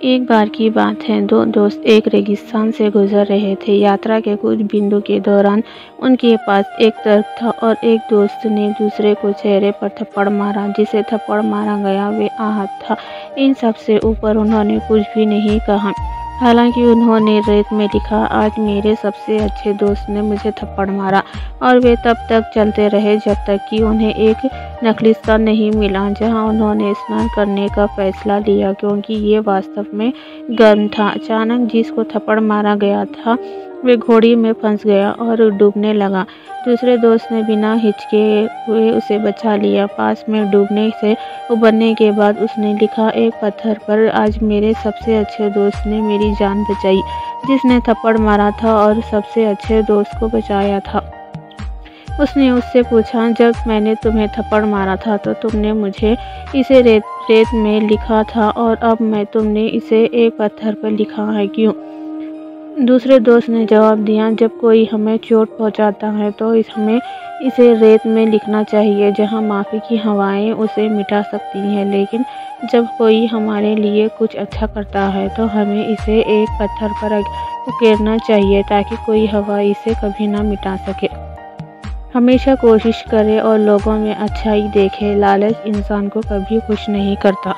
एक बार की बात है, दो दोस्त एक रेगिस्तान से गुजर रहे थे। यात्रा के कुछ बिंदु के दौरान उनके पास एक तर्क था और एक दोस्त ने दूसरे को चेहरे पर थप्पड़ मारा। जिसे थप्पड़ मारा गया वे आहत था। इन सब से ऊपर उन्होंने कुछ भी नहीं कहा। हालांकि उन्होंने रेत में लिखा, आज मेरे सबसे अच्छे दोस्त ने मुझे थप्पड़ मारा। और वे तब तक चलते रहे जब तक कि उन्हें एक नकली स्थान नहीं मिला जहां उन्होंने स्नान करने का फैसला लिया, क्योंकि ये वास्तव में गर्म था। अचानक जिसको थप्पड़ मारा गया था वे घोड़ी में फंस गया और डूबने लगा। दूसरे दोस्त ने बिना हिचके हुए उसे बचा लिया। पास में डूबने से उबरने के बाद उसने लिखा एक पत्थर पर, आज मेरे सबसे अच्छे दोस्त ने मेरी जान बचाई, जिसने थप्पड़ मारा था और सबसे अच्छे दोस्त को बचाया था। उसने उससे पूछा, जब मैंने तुम्हें थप्पड़ मारा था तो तुमने मुझे इसे रेत में लिखा था और अब तुमने इसे एक पत्थर पर लिखा है, क्यों? दूसरे दोस्त ने जवाब दिया, जब कोई हमें चोट पहुंचाता है तो हमें इसे रेत में लिखना चाहिए, जहां माफ़ी की हवाएं उसे मिटा सकती हैं, लेकिन जब कोई हमारे लिए कुछ अच्छा करता है तो हमें इसे एक पत्थर पर उकेरना चाहिए ताकि कोई हवा इसे कभी ना मिटा सके। हमेशा कोशिश करें और लोगों में अच्छाई देखें। लालच इंसान को कभी खुश नहीं करता।